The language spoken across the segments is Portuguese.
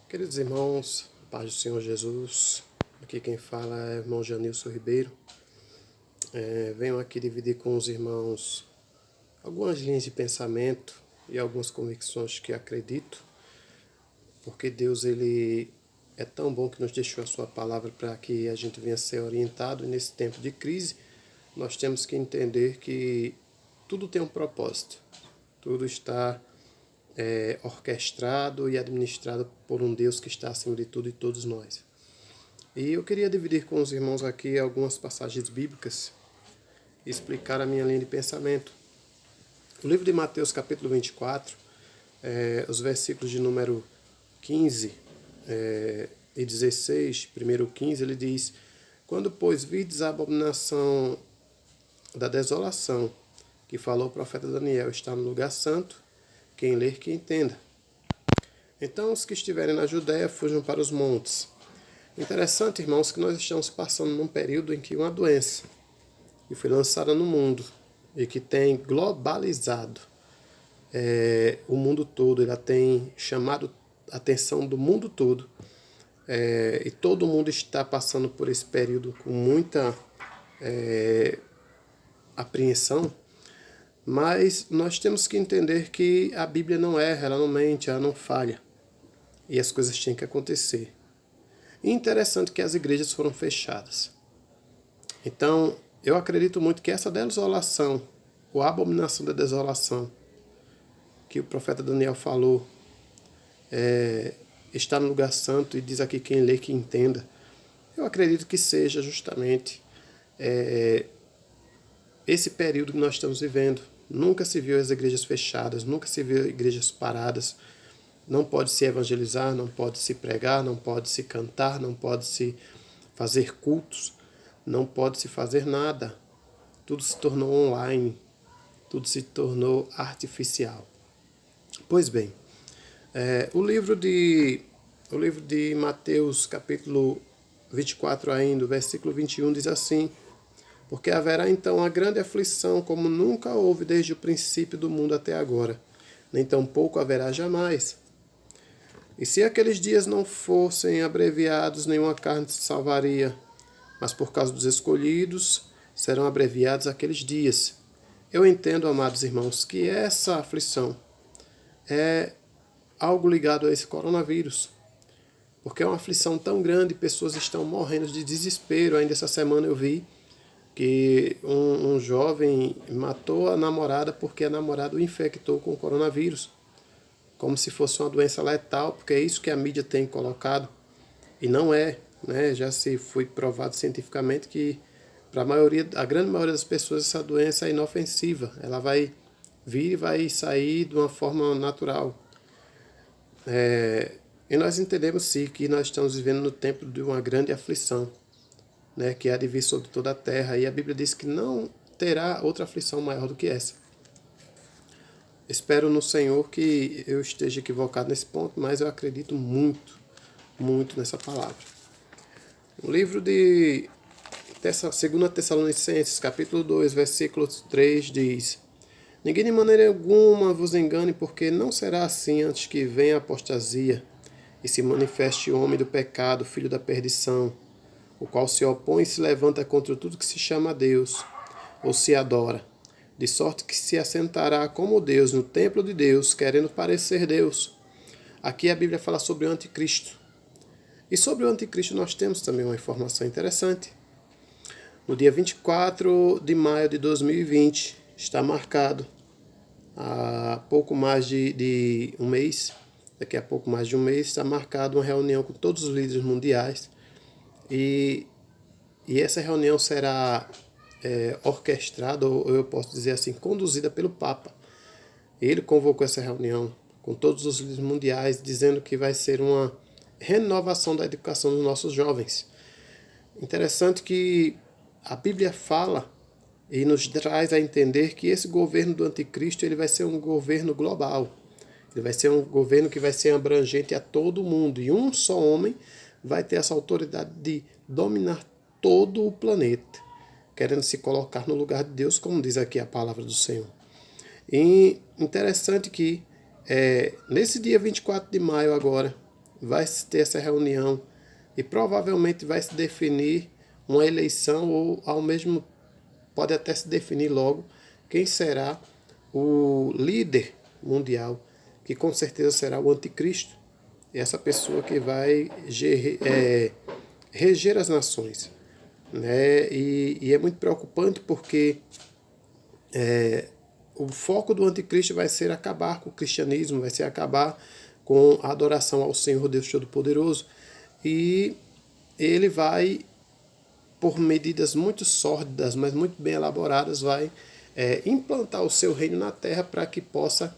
Queridos irmãos, paz do Senhor Jesus, aqui quem fala é o irmão Janilson Ribeiro. Venho aqui dividir com os irmãos algumas linhas de pensamento e algumas convicções que acredito, porque Deus ele é tão bom que nos deixou a sua palavra para que a gente venha ser orientado. E nesse tempo de crise, nós temos que entender que tudo tem um propósito, tudo está orquestrado e administrado por um Deus que está acima de tudo e todos nós. E eu queria dividir com os irmãos aqui algumas passagens bíblicas e explicar a minha linha de pensamento. O livro de Mateus, capítulo 24, os versículos de número 15 e 16, primeiro 15, ele diz: Quando, pois, vides a abominação da desolação, que falou o profeta Daniel, está no lugar santo, quem ler que entenda. Então os que estiverem na Judéia fujam para os montes. Interessante, irmãos, que nós estamos passando num período em que uma doença que foi lançada no mundo e que tem globalizado o mundo todo, ela tem chamado a atenção do mundo todo, e todo mundo está passando por esse período com muita apreensão. Mas nós temos que entender que a Bíblia não erra, ela não mente, ela não falha. E as coisas têm que acontecer. E interessante que as igrejas foram fechadas. Então, eu acredito muito que essa desolação, ou a abominação da desolação, que o profeta Daniel falou, está no lugar santo, e diz aqui quem lê que entenda. Eu acredito que seja justamente esse período que nós estamos vivendo. Nunca se viu as igrejas fechadas, nunca se viu igrejas paradas. Não pode se evangelizar, não pode se pregar, não pode se cantar, não pode se fazer cultos, não pode se fazer nada. Tudo se tornou online, tudo se tornou artificial. Pois bem, o livro de Mateus, capítulo 24 ainda, versículo 21, diz assim: Porque haverá então uma grande aflição, como nunca houve desde o princípio do mundo até agora, nem tampouco haverá jamais. E se aqueles dias não fossem abreviados, nenhuma carne se salvaria, mas por causa dos escolhidos serão abreviados aqueles dias. Eu entendo, amados irmãos, que essa aflição é algo ligado a esse coronavírus, porque é uma aflição tão grande, pessoas estão morrendo de desespero. Ainda essa semana eu vi que um jovem matou a namorada porque a namorada o infectou com o coronavírus, como se fosse uma doença letal, porque é isso que a mídia tem colocado, e não é, né? Já se foi provado cientificamente que para a grande maioria das pessoas essa doença é inofensiva, ela vai vir e vai sair de uma forma natural. E nós entendemos sim que nós estamos vivendo no tempo de uma grande aflição, né, que há de vir sobre toda a terra, e a Bíblia diz que não terá outra aflição maior do que essa. Espero no Senhor que eu esteja equivocado nesse ponto, mas eu acredito muito, muito nessa palavra. O livro de 2 Tessalonicenses, capítulo 2, versículo 3, diz: Ninguém de maneira alguma vos engane, porque não será assim antes que venha a apostasia e se manifeste o homem do pecado, filho da perdição, o qual se opõe e se levanta contra tudo que se chama Deus, ou se adora, de sorte que se assentará como Deus no templo de Deus, querendo parecer Deus. Aqui a Bíblia fala sobre o anticristo. E sobre o anticristo nós temos também uma informação interessante. No dia 24 de maio de 2020, está marcado, há pouco mais de um mês, daqui a pouco mais de um mês, está marcado uma reunião com todos os líderes mundiais. E essa reunião será orquestrada, ou eu posso dizer assim, conduzida pelo Papa. Ele convocou essa reunião com todos os líderes mundiais, dizendo que vai ser uma renovação da educação dos nossos jovens. Interessante que a Bíblia fala e nos traz a entender que esse governo do anticristo ele vai ser um governo global. Ele vai ser um governo que vai ser abrangente a todo mundo. E um só homem vai ter essa autoridade de dominar todo o planeta, querendo se colocar no lugar de Deus, como diz aqui a palavra do Senhor. E interessante que nesse dia 24 de maio agora, vai se ter essa reunião e provavelmente vai se definir uma eleição ou ao mesmo pode até se definir logo quem será o líder mundial, que com certeza será o anticristo, essa pessoa que vai reger as nações. Né? E é muito preocupante porque o foco do anticristo vai ser acabar com o cristianismo, vai ser acabar com a adoração ao Senhor Deus Todo-Poderoso. E ele vai, por medidas muito sórdidas, mas muito bem elaboradas, vai implantar o seu reino na terra para que possa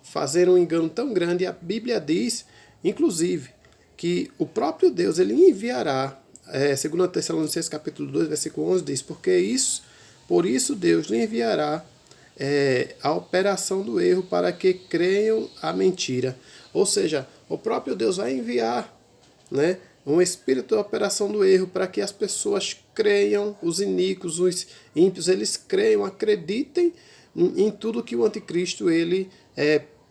fazer um engano tão grande. A Bíblia diz, inclusive, que o próprio Deus ele enviará, segundo Tessalonicenses capítulo 2, versículo 11, diz, por isso Deus lhe enviará a operação do erro para que creiam a mentira. Ou seja, o próprio Deus vai enviar, né, um espírito da operação do erro para que as pessoas creiam, os iníquos, os ímpios, eles creiam, acreditem em tudo que o anticristo ele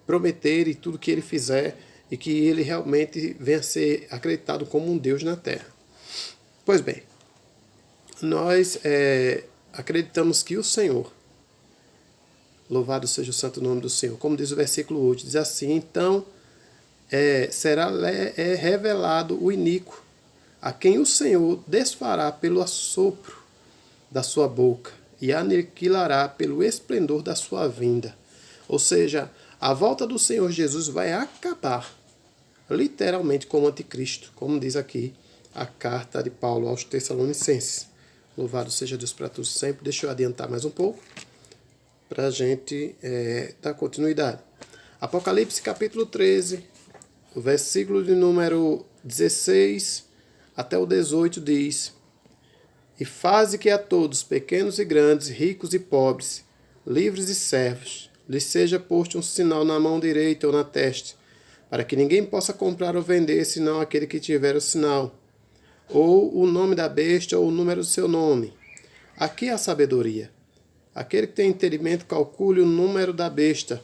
prometer e tudo que ele fizer e que ele realmente venha a ser acreditado como um Deus na Terra. Pois bem, nós acreditamos que o Senhor, louvado seja o santo nome do Senhor, como diz o versículo 8, diz assim, então será revelado o iníquo, a quem o Senhor desfará pelo assopro da sua boca e aniquilará pelo esplendor da sua vinda. Ou seja, a volta do Senhor Jesus vai acabar literalmente com o anticristo, como diz aqui a carta de Paulo aos Tessalonicenses. Louvado seja Deus para todos sempre. Deixa eu adiantar mais um pouco para a gente dar continuidade. Apocalipse capítulo 13, o versículo de número 16 até o 18 diz: E faze que a todos, pequenos e grandes, ricos e pobres, livres e servos, lhes seja posto um sinal na mão direita ou na testa, para que ninguém possa comprar ou vender, senão aquele que tiver o sinal, ou o nome da besta, ou o número do seu nome. Aqui é a sabedoria. Aquele que tem entendimento, calcule o número da besta,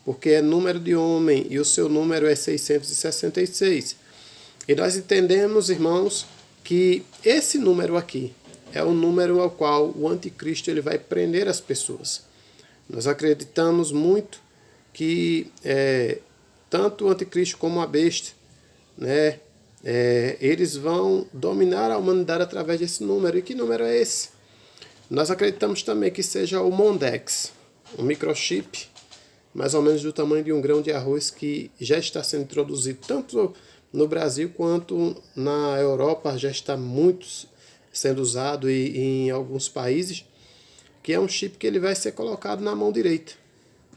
porque é número de homem, e o seu número é 666. E nós entendemos, irmãos, que esse número aqui é o número ao qual o anticristo ele vai prender as pessoas. Nós acreditamos muito que tanto o anticristo como a besta, né, eles vão dominar a humanidade através desse número. E que número é esse? Nós acreditamos também que seja o Mondex, um microchip mais ou menos do tamanho de um grão de arroz, que já está sendo introduzido tanto no Brasil quanto na Europa, já está muito sendo usado e em alguns países, que é um chip que ele vai ser colocado na mão direita.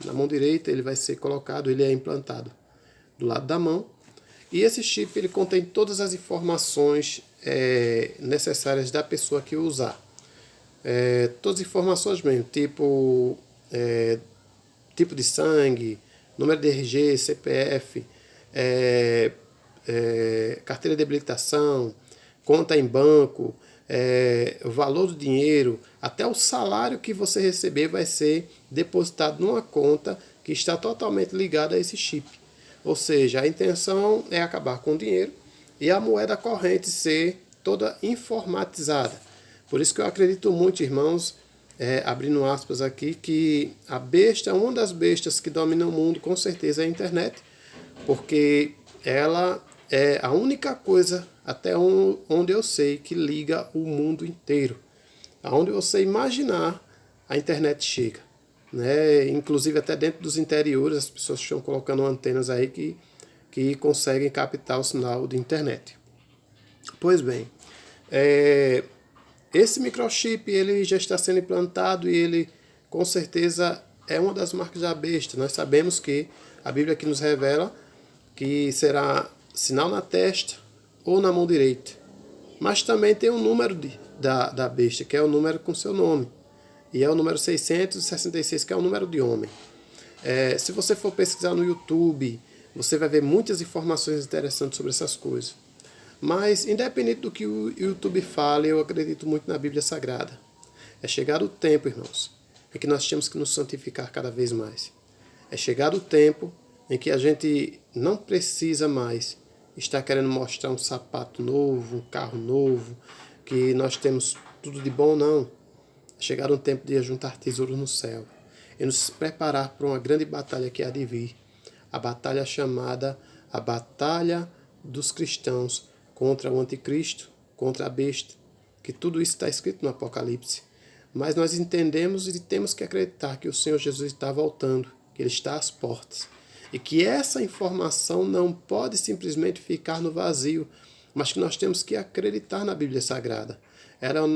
Na mão direita ele vai ser colocado, ele é implantado do lado da mão, e esse chip ele contém todas as informações necessárias da pessoa que o usar. Todas as informações mesmo, tipo de sangue, número de RG, CPF, carteira de habilitação, conta em banco, o valor do dinheiro, até o salário que você receber vai ser depositado numa conta que está totalmente ligada a esse chip. Ou seja, a intenção é acabar com o dinheiro e a moeda corrente ser toda informatizada. Por isso que eu acredito muito, irmãos, abrindo aspas aqui, que a besta, uma das bestas que domina o mundo, com certeza é a internet, porque ela é a única coisa, até onde eu sei, que liga o mundo inteiro. Aonde você imaginar, a internet chega. Né? Inclusive até dentro dos interiores, as pessoas estão colocando antenas aí que conseguem captar o sinal de internet. Pois bem, esse microchip ele já está sendo implantado e ele com certeza é uma das marcas da besta. Nós sabemos que a Bíblia aqui nos revela que será sinal na testa ou na mão direita. Mas também tem um número da besta, que é o número com seu nome. E é o número 666, que é o número de homem. Se você for pesquisar no YouTube, você vai ver muitas informações interessantes sobre essas coisas. Mas, independente do que o YouTube fale, eu acredito muito na Bíblia Sagrada. É chegado o tempo, irmãos, em que nós temos que nos santificar cada vez mais. É chegado o tempo em que a gente não precisa mais está querendo mostrar um sapato novo, um carro novo, que nós temos tudo de bom, não. Chegar um tempo de juntar tesouros no céu e nos preparar para uma grande batalha que há de vir. A batalha chamada a Batalha dos Cristãos contra o Anticristo, contra a besta, que tudo isso está escrito no Apocalipse. Mas nós entendemos e temos que acreditar que o Senhor Jesus está voltando, que Ele está às portas. E que essa informação não pode simplesmente ficar no vazio, mas que nós temos que acreditar na Bíblia Sagrada. Era a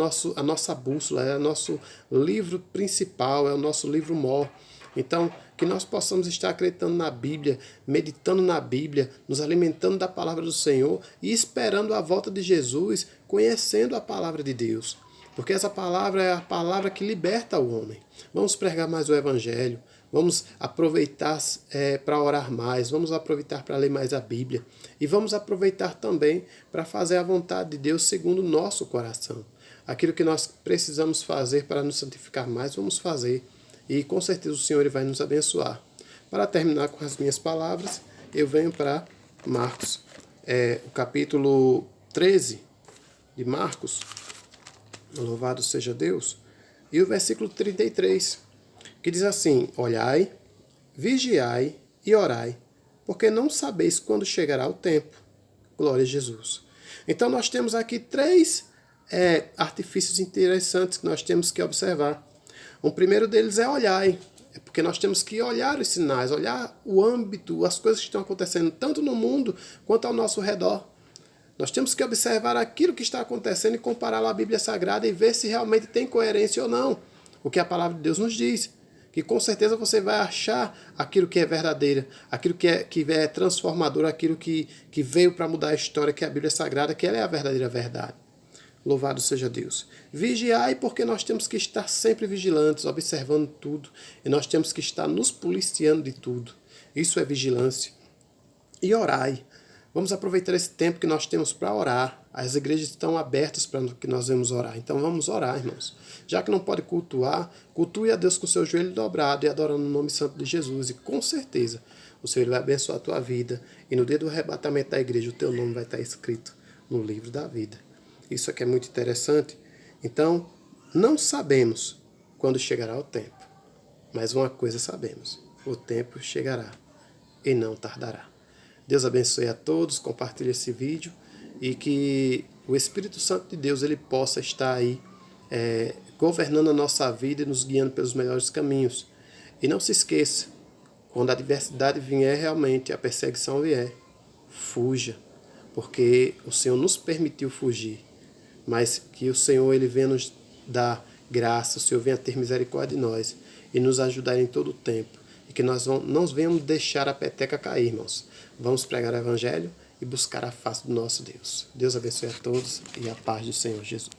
nossa bússola, é o nosso livro principal, é o nosso livro mor. Então, que nós possamos estar acreditando na Bíblia, meditando na Bíblia, nos alimentando da palavra do Senhor e esperando a volta de Jesus, conhecendo a palavra de Deus. Porque essa palavra é a palavra que liberta o homem. Vamos pregar mais o Evangelho, vamos aproveitar para orar mais, vamos aproveitar para ler mais a Bíblia e vamos aproveitar também para fazer a vontade de Deus segundo o nosso coração. Aquilo que nós precisamos fazer para nos santificar mais, vamos fazer. E com certeza o Senhor Ele vai nos abençoar. Para terminar com as minhas palavras, eu venho para Marcos, o capítulo 13 de Marcos, louvado seja Deus, e o versículo 33, que diz assim: olhai, vigiai e orai, porque não sabeis quando chegará o tempo. Glória a Jesus. Então nós temos aqui três artifícios interessantes que nós temos que observar. O primeiro deles é olhar, é porque nós temos que olhar os sinais, olhar o âmbito, as coisas que estão acontecendo tanto no mundo quanto ao nosso redor. Nós temos que observar aquilo que está acontecendo e compará-lo à Bíblia Sagrada e ver se realmente tem coerência ou não. O que a palavra de Deus nos diz. Que com certeza você vai achar aquilo que é verdadeiro, aquilo que é transformador, aquilo que veio para mudar a história, que é a Bíblia Sagrada, que ela é a verdadeira verdade. Louvado seja Deus. Vigiai, porque nós temos que estar sempre vigilantes, observando tudo. E nós temos que estar nos policiando de tudo. Isso é vigilância. E orai. Vamos aproveitar esse tempo que nós temos para orar. As igrejas estão abertas para que nós vamos orar. Então vamos orar, irmãos. Já que não pode cultuar, cultue a Deus com o seu joelho dobrado e adorando o nome santo de Jesus. E com certeza o Senhor vai abençoar a tua vida. E no dia do arrebatamento da igreja, o teu nome vai estar escrito no livro da vida. Isso aqui é muito interessante. Então, não sabemos quando chegará o tempo. Mas uma coisa sabemos: o tempo chegará e não tardará. Deus abençoe a todos, compartilhe esse vídeo e que o Espírito Santo de Deus ele possa estar aí governando a nossa vida e nos guiando pelos melhores caminhos. E não se esqueça, quando a adversidade vier realmente, a perseguição vier, fuja, porque o Senhor nos permitiu fugir. Mas que o Senhor ele venha nos dar graça, o Senhor venha ter misericórdia de nós e nos ajudar em todo o tempo. E que nós não venhamos deixar a peteca cair, irmãos. Vamos pregar o Evangelho e buscar a face do nosso Deus. Deus abençoe a todos e a paz do Senhor Jesus.